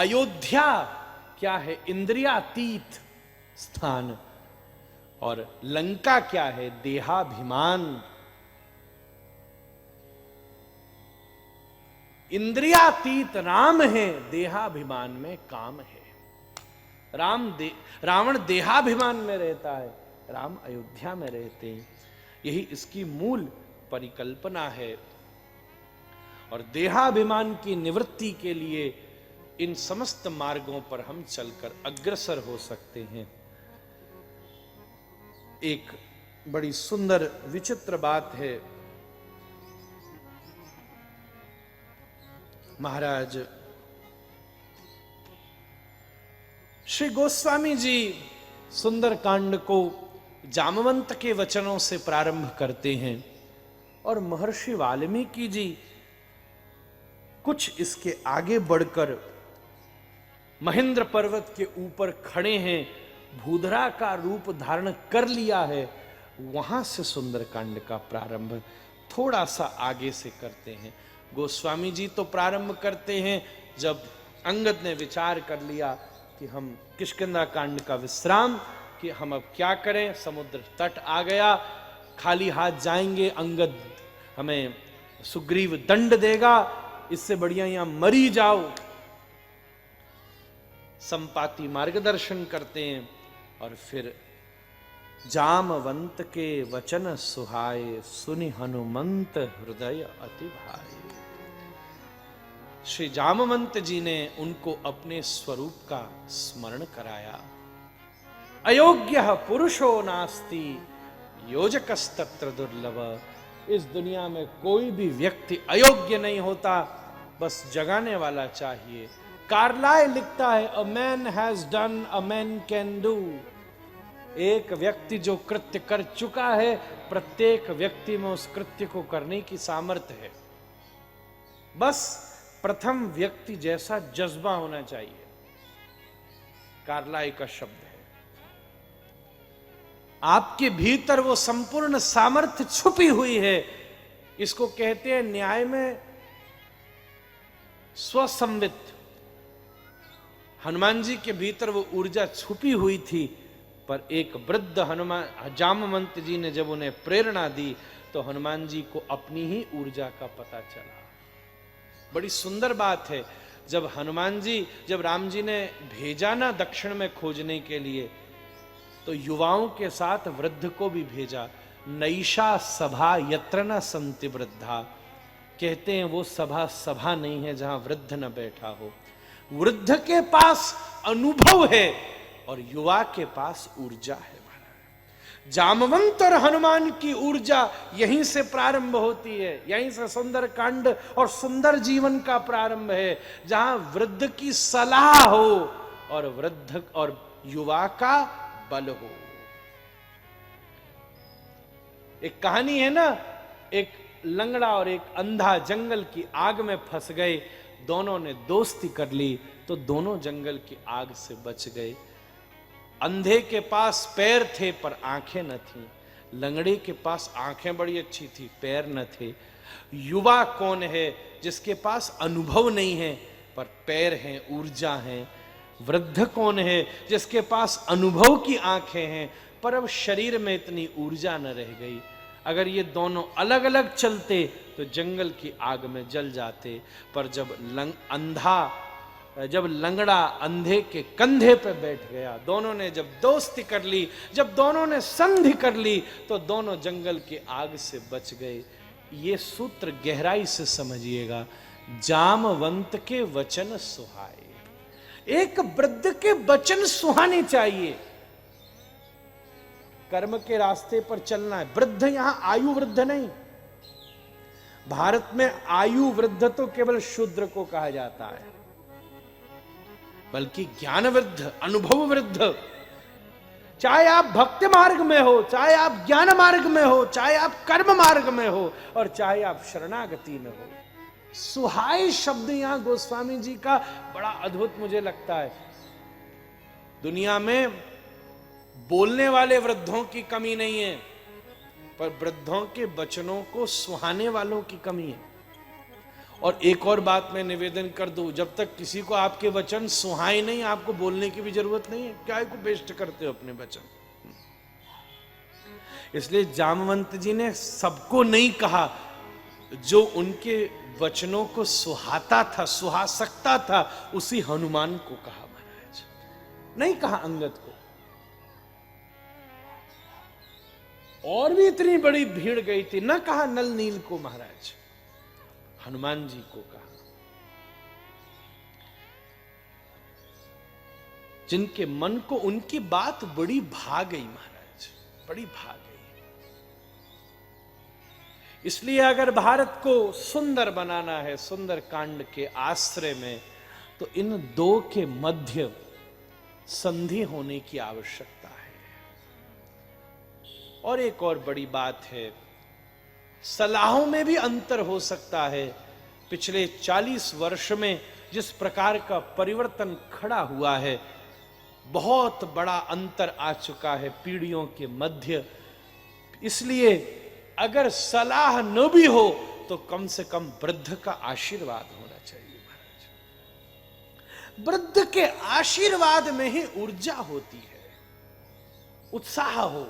अयोध्या क्या है? इंद्रियातीत स्थान। और लंका क्या है? देहाभिमान। इंद्रियातीत राम है, देहाभिमान में काम है। रावण देहाभिमान में रहता है, राम अयोध्या में रहते हैं। यही इसकी मूल परिकल्पना है। और देहाभिमान की निवृत्ति के लिए इन समस्त मार्गों पर हम चलकर अग्रसर हो सकते हैं। एक बड़ी सुंदर विचित्र बात है, महाराज श्री गोस्वामी जी सुंदर कांड को जामवंत के वचनों से प्रारंभ करते हैं और महर्षि वाल्मीकि जी कुछ इसके आगे बढ़कर महेंद्र पर्वत के ऊपर खड़े हैं, भूधरा का रूप धारण कर लिया है, वहां से सुंदरकांड का प्रारंभ थोड़ा सा आगे से करते हैं। गोस्वामी जी तो प्रारंभ करते हैं जब अंगद ने विचार कर लिया कि हम किष्किंधा कांड का विश्राम, कि हम अब क्या करें, समुद्र तट आ गया, खाली हाथ जाएंगे, अंगद हमें सुग्रीव दंड देगा, इससे बढ़िया यहां मरी जाओ। संपाति मार्गदर्शन करते हैं और फिर जामवंत के वचन सुहाए, सुनि हनुमंत हृदय अति भाए। श्री जामवंत जी ने उनको अपने स्वरूप का स्मरण कराया। अयोग्य पुरुषो नास्ति योजकस्तत्र दुर्लभ। इस दुनिया में कोई भी व्यक्ति अयोग्य नहीं होता, बस जगाने वाला चाहिए। कार्लाय लिखता है, a man has done a man can do. एक व्यक्ति जो कृत्य कर चुका है, प्रत्येक व्यक्ति में उस कृत्य को करने की सामर्थ्य है। बस प्रथम व्यक्ति जैसा जज्बा होना चाहिए, कार्लाय का शब्द है। आपके भीतर वो संपूर्ण सामर्थ्य छुपी हुई है। इसको कहते हैं न्याय में स्वसंवित। हनुमान जी के भीतर वो ऊर्जा छुपी हुई थी, पर एक वृद्ध हनुमान जामवंत जी ने जब उन्हें प्रेरणा दी तो हनुमान जी को अपनी ही ऊर्जा का पता चला। बड़ी सुंदर बात है, जब राम जी ने भेजा ना दक्षिण में खोजने के लिए, तो युवाओं के साथ वृद्ध को भी भेजा। नैषा सभा यत्र न संति वृद्धा। कहते हैं वो सभा नहीं है जहां वृद्ध न बैठा हो। वृद्ध के पास अनुभव है और युवा के पास ऊर्जा है। जामवंत और हनुमान की ऊर्जा यहीं से प्रारंभ होती है, यहीं से सुंदर कांड और सुंदर जीवन का प्रारंभ है, जहां वृद्ध की सलाह हो और वृद्ध और युवा का बल हो। एक कहानी है ना, एक लंगड़ा और एक अंधा जंगल की आग में फंस गए। दोनों ने दोस्ती कर ली तो दोनों जंगल की आग से बच गए। अंधे के पास पैर थे पर आंखें न थीं, लंगड़े के पास आंखें बड़ी अच्छी थी, पैर न थे। युवा कौन है? जिसके पास अनुभव नहीं है पर पैर हैं, ऊर्जा है। वृद्ध कौन है? जिसके पास अनुभव की आंखें हैं पर अब शरीर में इतनी ऊर्जा न रह गई। अगर ये दोनों अलग अलग चलते तो जंगल की आग में जल जाते, पर जब लंगड़ा अंधे के कंधे पे बैठ गया, दोनों ने जब दोस्ती कर ली, जब दोनों ने संधि कर ली, तो दोनों जंगल की आग से बच गए। ये सूत्र गहराई से समझिएगा। जामवंत के वचन सुहाए। एक वृद्ध के वचन सुहाने चाहिए। कर्म के रास्ते पर चलना है। वृद्ध यहां आयु वृद्ध नहीं। भारत में आयु वृद्ध तो केवल शूद्र को कहा जाता है, बल्कि ज्ञान वृद्ध, अनुभव वृद्ध। चाहे आप भक्ति मार्ग में हो, चाहे आप ज्ञान मार्ग में हो, चाहे आप कर्म मार्ग में हो, और चाहे आप शरणागति में हो। सुहाय शब्द यहां गोस्वामी जी का बड़ा अद्भुत मुझे लगता है। दुनिया में बोलने वाले वृद्धों की कमी नहीं है, पर वृद्धों के वचनों को सुहाने वालों की कमी है। और एक और बात मैं निवेदन कर दूं, जब तक किसी को आपके वचन सुहाए नहीं, आपको बोलने की भी जरूरत नहीं है। क्या को वेस्ट करते हो अपने वचन? इसलिए जामवंत जी ने सबको नहीं कहा, जो उनके वचनों को सुहाता था, सुहा सकता था, उसी हनुमान को कहा महाराज, नहीं कहा अंगद को। और भी इतनी बड़ी भीड़ गई थी, न कहा नल नील को महाराज, हनुमान जी को कहा, जिनके मन को उनकी बात बड़ी भा गई महाराज, बड़ी भा गई। इसलिए अगर भारत को सुंदर बनाना है, सुंदर कांड के आश्रय में, तो इन दो के मध्य संधि होने की आवश्यकता है। और एक और बड़ी बात है, सलाहों में भी अंतर हो सकता है। पिछले 40 वर्ष में जिस प्रकार का परिवर्तन खड़ा हुआ है, बहुत बड़ा अंतर आ चुका है पीढ़ियों के मध्य। इसलिए अगर सलाह न भी हो तो कम से कम वृद्ध का आशीर्वाद होना चाहिए महाराज। वृद्ध के आशीर्वाद में ही ऊर्जा होती है, उत्साह हो।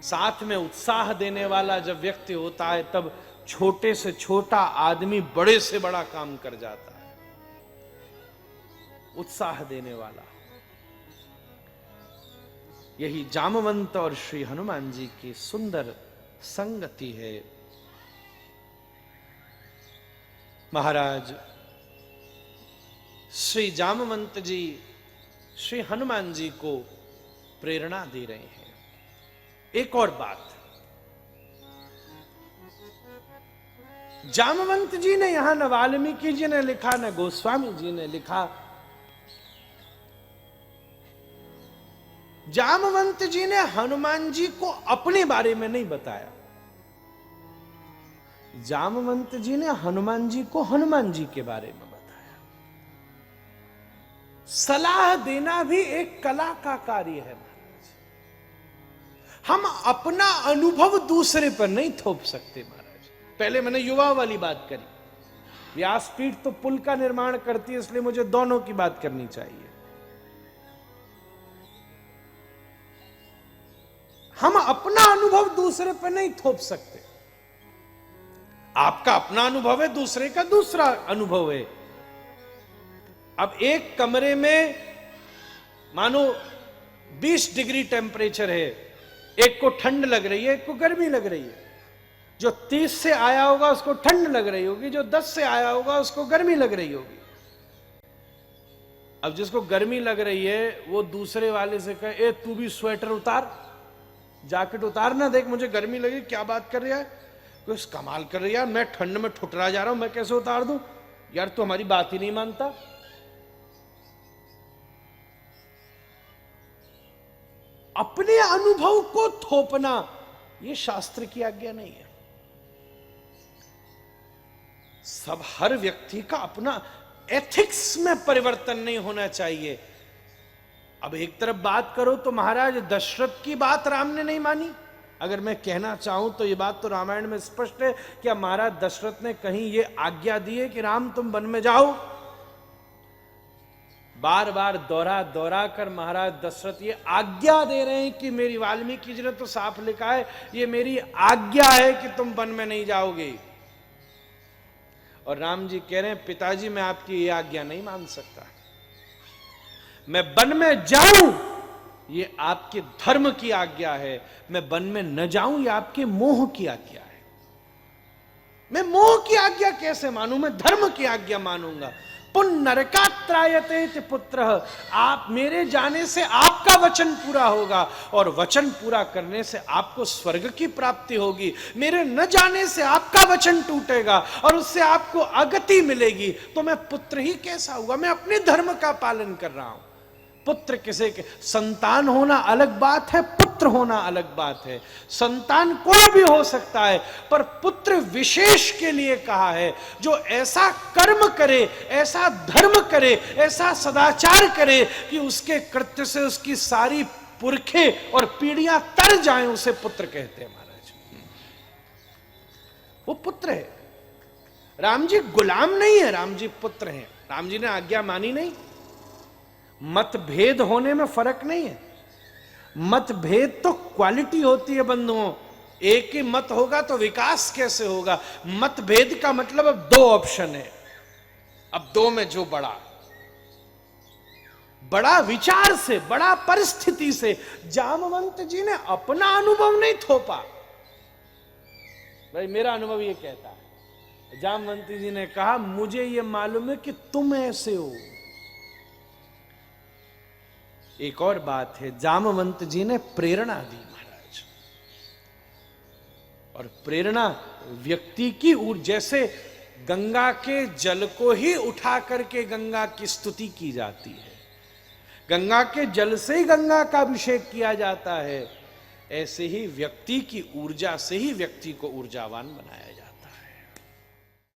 साथ में उत्साह देने वाला जब व्यक्ति होता है, तब छोटे से छोटा आदमी बड़े से बड़ा काम कर जाता है। उत्साह देने वाला, यही जामवंत और श्री हनुमान जी की सुंदर संगति है। महाराज श्री जामवंत जी श्री हनुमान जी को प्रेरणा दे रहे हैं। एक और बात, जामवंत जी ने यहां न वाल्मीकि जी ने लिखा, न गोस्वामी जी ने लिखा। जामवंत जी ने हनुमान जी को अपने बारे में नहीं बताया, जामवंत जी ने हनुमान जी को हनुमान जी के बारे में बताया। सलाह देना भी एक कला का कार्य है महाराज। हम अपना अनुभव दूसरे पर नहीं थोप सकते महाराज। पहले मैंने युवा वाली बात करी, व्यासपीठ तो पुल का निर्माण करती है, इसलिए मुझे दोनों की बात करनी चाहिए। हम अपना अनुभव दूसरे पर नहीं थोप सकते। आपका अपना अनुभव है, दूसरे का दूसरा अनुभव है। अब एक कमरे में मानो 20 डिग्री टेम्परेचर है, एक को ठंड लग रही है, एक को गर्मी लग रही है। जो 30 से आया होगा उसको ठंड लग रही होगी, जो 10 से आया होगा उसको गर्मी लग रही होगी। अब जिसको गर्मी लग रही है वो दूसरे वाले से कहे, ए तू भी स्वेटर उतार, जैकेट उतार ना, देख मुझे गर्मी लगी, क्या बात कर रहा है, कुछ कमाल कर रही है यार, मैं ठंड में ठुठरा जा रहा हूं, मैं कैसे उतार दूं यार, तू हमारी बात ही नहीं मानता। अपने अनुभव को थोपना यह शास्त्र की आज्ञा नहीं है। सब हर व्यक्ति का अपना एथिक्स में परिवर्तन नहीं होना चाहिए। अब एक तरफ बात करो तो महाराज दशरथ की बात राम ने नहीं मानी। अगर मैं कहना चाहूं तो ये बात तो रामायण में स्पष्ट है कि महाराज दशरथ ने कहीं ये आज्ञा दी है कि राम तुम वन में जाओ। बार बार दोहरा दोहरा कर महाराज दशरथ ये आज्ञा दे रहे हैं कि मेरी, वाल्मीकि जी ने तो साफ लिखा है ये मेरी आज्ञा है कि तुम वन में नहीं जाओगे। और राम जी कह रहे हैं पिताजी मैं आपकी ये आज्ञा नहीं मान सकता, मैं वन में जाऊं ये आपके धर्म की आज्ञा है, मैं वन में न जाऊं ये आपके मोह की आज्ञा है। मैं मोह की आज्ञा कैसे मानूं, मैं धर्म की आज्ञा मानूंगा। पुनर्कात्रायते पुत्र, आप मेरे जाने से आपका वचन पूरा होगा और वचन पूरा करने से आपको स्वर्ग की प्राप्ति होगी। मेरे न जाने से आपका वचन टूटेगा और उससे आपको अगति मिलेगी, तो मैं पुत्र ही कैसा हुआ? मैं अपने धर्म का पालन कर रहा हूं। पुत्र किसे के, संतान होना अलग बात है, पुत्र होना अलग बात है। संतान कोई भी हो सकता है, पर पुत्र विशेष के लिए कहा है, जो ऐसा कर्म करे, ऐसा धर्म करे, ऐसा सदाचार करे कि उसके कृत्य से उसकी सारी पुरखे और पीढ़ियां तर जाएं, उसे पुत्र कहते हैं महाराज। वो पुत्र है। राम जी गुलाम नहीं है, राम जी पुत्र हैं। राम जी ने आज्ञा मानी नहीं। मतभेद होने में फर्क नहीं है। मतभेद तो क्वालिटी होती है बंधुओं। एक ही मत होगा तो विकास कैसे होगा? मतभेद का मतलब अब दो ऑप्शन है। अब दो में जो बड़ा विचार से, बड़ा परिस्थिति से। जामवंत जी ने अपना अनुभव नहीं थोपा। भाई मेरा अनुभव ये कहता है, जामवंत जी ने कहा मुझे ये मालूम है कि तुम ऐसे हो। एक और बात है, जामवंत जी ने प्रेरणा दी महाराज। और प्रेरणा व्यक्ति की जैसे गंगा के जल को ही उठा करके गंगा की स्तुति की जाती है, गंगा के जल से ही गंगा का अभिषेक किया जाता है, ऐसे ही व्यक्ति की ऊर्जा से ही व्यक्ति को ऊर्जावान बनाया जाता है।